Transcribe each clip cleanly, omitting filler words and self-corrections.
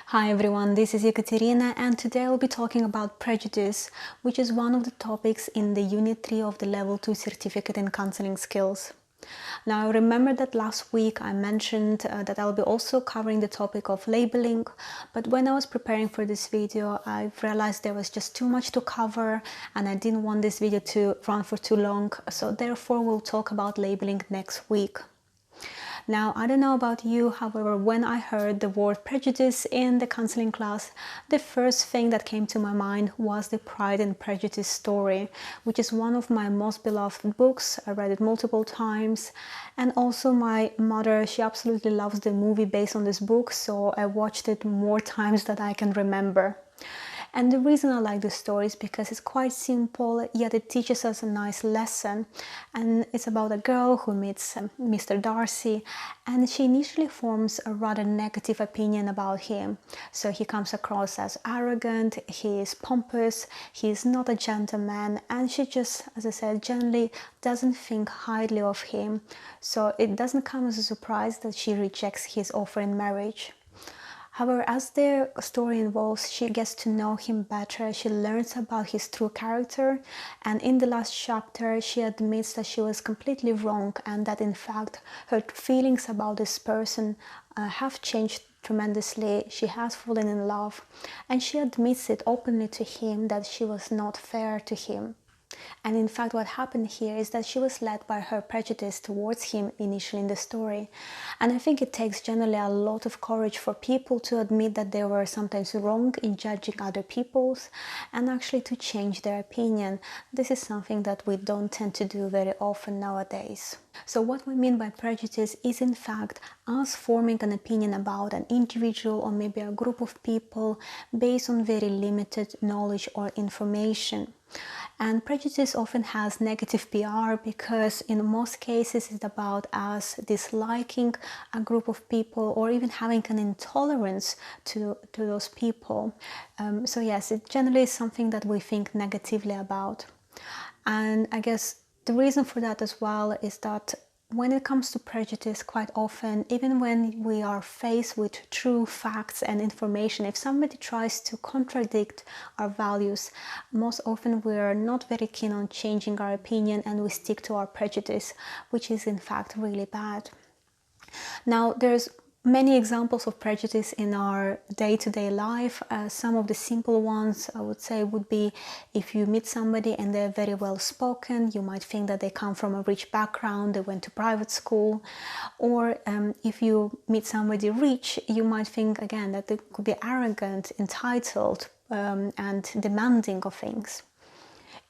Hi everyone, this is Ekaterina and today I'll be talking about prejudice, which is one of the topics in the Unit 3 of the Level 2 Certificate in Counseling Skills. Now, remember that last week I mentioned that I'll be also covering the topic of labeling, but when I was preparing for this video, I realized there was just too much to cover and I didn't want this video to run for too long, so therefore we'll talk about labeling next week. Now, I don't know about you, however, when I heard the word prejudice in the counseling class, the first thing that came to my mind was the Pride and Prejudice story, which is one of my most beloved books. I read it multiple times, and also my mother, she absolutely loves the movie based on this book, so I watched it more times than I can remember. And the reason I like this story is because it's quite simple, yet it teaches us a nice lesson. And it's about a girl who meets Mr. Darcy, and she initially forms a rather negative opinion about him. So he comes across as arrogant, he is pompous, he is not a gentleman, and she just, as I said, generally doesn't think highly of him. So it doesn't come as a surprise that she rejects his offer in marriage. However, as the story evolves, she gets to know him better, she learns about his true character, and in the last chapter she admits that she was completely wrong and that in fact her feelings about this person have changed tremendously. She has fallen in love and she admits it openly to him that she was not fair to him. And in fact, what happened here is that she was led by her prejudice towards him initially in the story. And I think it takes generally a lot of courage for people to admit that they were sometimes wrong in judging other people's and actually to change their opinion. This is something that we don't tend to do very often nowadays. So what we mean by prejudice is in fact us forming an opinion about an individual or maybe a group of people based on very limited knowledge or information. And prejudice often has negative PR because in most cases it's about us disliking a group of people or even having an intolerance to those people. So yes, it generally is something that we think negatively about. And I guess the reason for that as well is that when it comes to prejudice, quite often, even when we are faced with true facts and information, if somebody tries to contradict our values, most often we are not very keen on changing our opinion and we stick to our prejudice, which is in fact really bad. Now, there's many examples of prejudice in our day-to-day life. Some of the simple ones I would say would be if you meet somebody and they're very well spoken, you might think that they come from a rich background, they went to private school. Or if you meet somebody rich, you might think again that they could be arrogant, entitled, and demanding of things.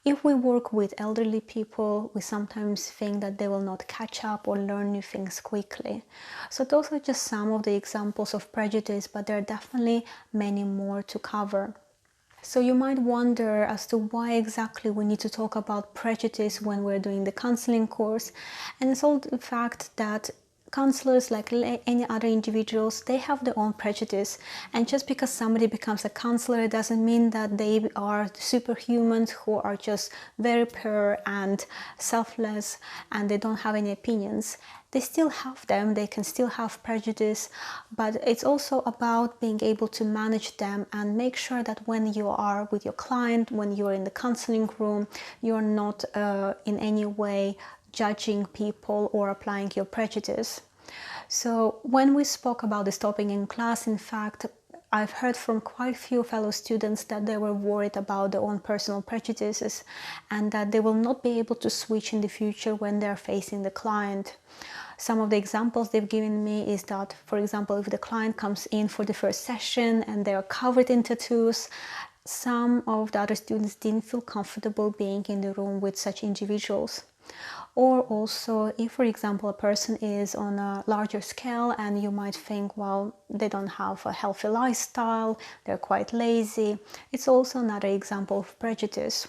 If we work with elderly people, we sometimes think that they will not catch up or learn new things quickly. So those are just some of the examples of prejudice, but there are definitely many more to cover. So you might wonder as to why exactly we need to talk about prejudice when we're doing the counseling course. And it's all the fact that counselors, like any other individuals, they have their own prejudice, and just because somebody becomes a counselor doesn't mean that they are superhumans who are just very pure and selfless and they don't have any opinions. They still have them, they can still have prejudice, but it's also about being able to manage them and make sure that when you are with your client, when you're in the counseling room, you're not in any way judging people or applying your prejudice. So when we spoke about this topic in class, in fact, I've heard from quite a few fellow students that they were worried about their own personal prejudices and that they will not be able to switch in the future when they're facing the client. Some of the examples they've given me is that, for example, if the client comes in for the first session and they're covered in tattoos, some of the other students didn't feel comfortable being in the room with such individuals. Or also if, for example, a person is on a larger scale and you might think, well, they don't have a healthy lifestyle, they're quite lazy. It's also another example of prejudice.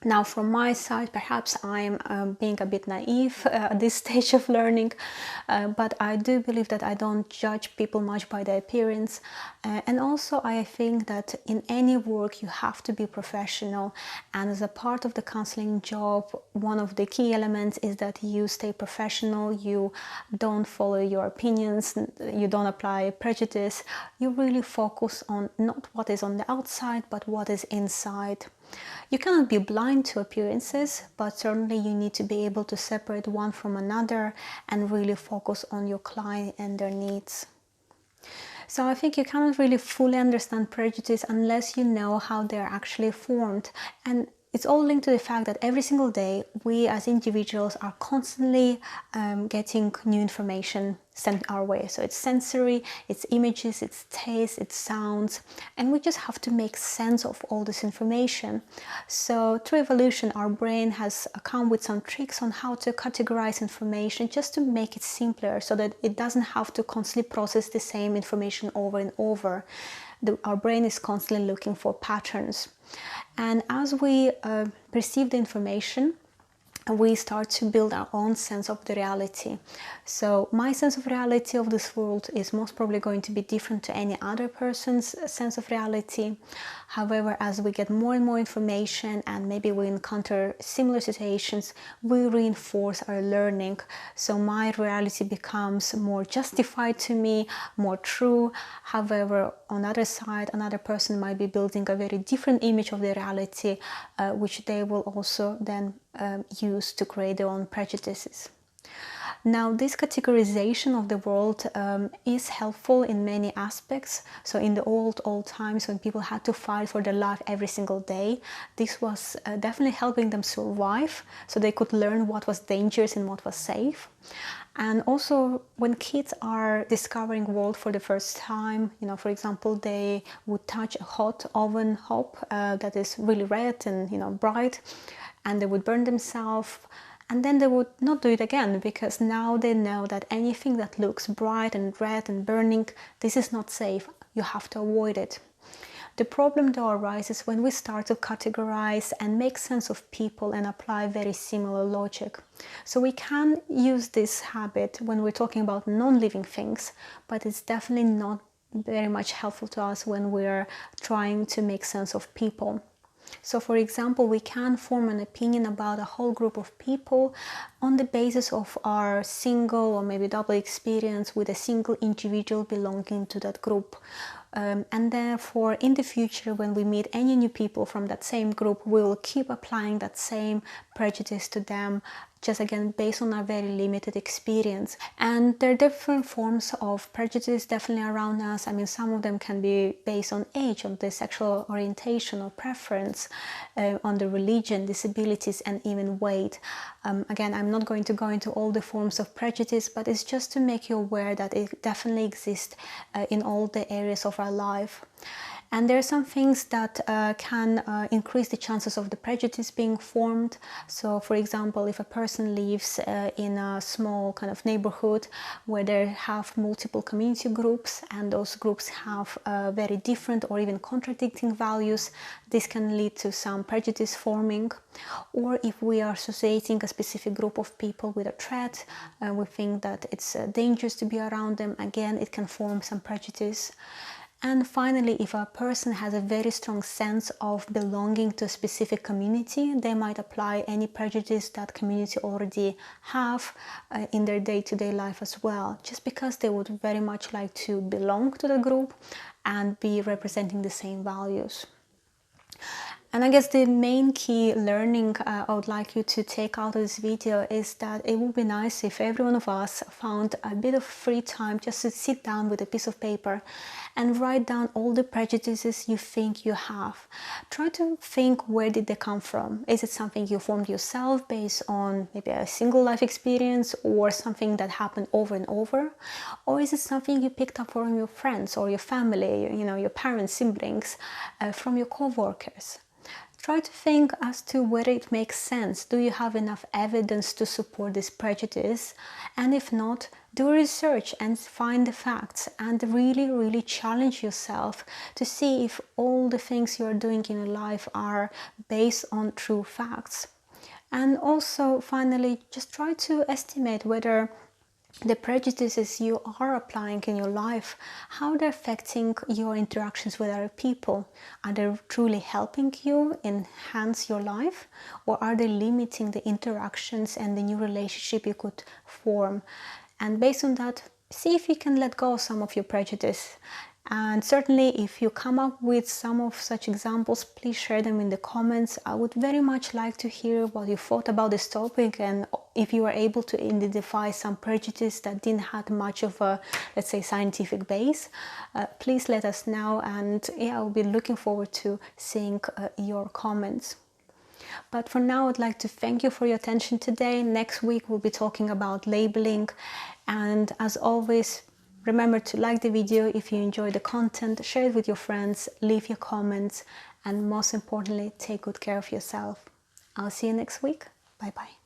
Now, from my side, perhaps I'm being a bit naive at this stage of learning, but I do believe that I don't judge people much by their appearance. And also, I think that in any work, you have to be professional. And as a part of the counseling job, one of the key elements is that you stay professional, you don't follow your opinions, you don't apply prejudice. You really focus on not what is on the outside, but what is inside. You cannot be blind to appearances, but certainly you need to be able to separate one from another and really focus on your client and their needs. So I think you cannot really fully understand prejudice unless you know how they're actually formed. And it's all linked to the fact that every single day we as individuals are constantly getting new information sent our way. So it's sensory, it's images, it's taste, it's sounds, and we just have to make sense of all this information. So through evolution, our brain has come with some tricks on how to categorize information just to make it simpler so that it doesn't have to constantly process the same information over and over. Our brain is constantly looking for patterns. And as we perceive the information, we start to build our own sense of the reality. So my sense of reality of this world is most probably going to be different to any other person's sense of reality. However, as we get more and more information and maybe we encounter similar situations, we reinforce our learning. So my reality becomes more justified to me, more true. However, on the other side, another person might be building a very different image of the reality, which they will also then use to create their own prejudices. Now, this categorization of the world is helpful in many aspects. So in the old times when people had to fight for their life every single day, this was definitely helping them survive, so they could learn what was dangerous and what was safe. And also when kids are discovering the world for the first time, for example, they would touch a hot oven hob that is really red and bright, and they would burn themselves. And then they would not do it again, because now they know that anything that looks bright and red and burning, this is not safe. You have to avoid it. The problem though arises when we start to categorize and make sense of people and apply very similar logic. So we can use this habit when we're talking about non-living things, but it's definitely not very much helpful to us when we're trying to make sense of people. So for example, we can form an opinion about a whole group of people on the basis of our single or maybe double experience with a single individual belonging to that group. And therefore, in the future, when we meet any new people from that same group, we will keep applying that same prejudice to them, just again based on our very limited experience. And there are different forms of prejudice definitely around us. I mean, some of them can be based on age, on the sexual orientation or preference, on the religion, disabilities, and even weight. Again, I'm not going to go into all the forms of prejudice, but it's just to make you aware that it definitely exists in all the areas of our life. And there are some things that can increase the chances of the prejudice being formed. So, for example, if a person lives in a small kind of neighborhood where they have multiple community groups and those groups have very different or even contradicting values, this can lead to some prejudice forming. Or if we are associating a specific group of people with a threat, we think that it's dangerous to be around them, again, it can form some prejudice. And finally, if a person has a very strong sense of belonging to a specific community, they might apply any prejudice that community already have in their day-to-day life as well, just because they would very much like to belong to the group and be representing the same values. And I guess the main key learning I would like you to take out of this video is that it would be nice if every one of us found a bit of free time just to sit down with a piece of paper and write down all the prejudices you think you have. Try to think, where did they come from? Is it something you formed yourself based on maybe a single life experience or something that happened over and over? Or is it something you picked up from your friends or your family, your parents, siblings, from your co-workers? try to think as to whether it makes sense. Do you have enough evidence to support this prejudice? And if not, do research and find the facts, and really challenge yourself to see if all the things you are doing in your life are based on true facts. And also, finally, just try to estimate whether the prejudices you are applying in your life, how they're affecting your interactions with other people. Are they truly helping you enhance your life, or are they limiting the interactions and the new relationship you could form? And based on that, see if you can let go of some of your prejudice. And certainly if you come up with some of such examples, please share them in the comments. I would very much like to hear what you thought about this topic, and if you were able to identify some prejudice that didn't have much of a, let's say, scientific base. Please let us know, and yeah, I'll be looking forward to seeing your comments. But for now, I'd like to thank you for your attention today. Next week we'll be talking about labeling, and as always, remember to like the video if you enjoy the content, share it with your friends, leave your comments, and most importantly, take good care of yourself. I'll see you next week. Bye bye.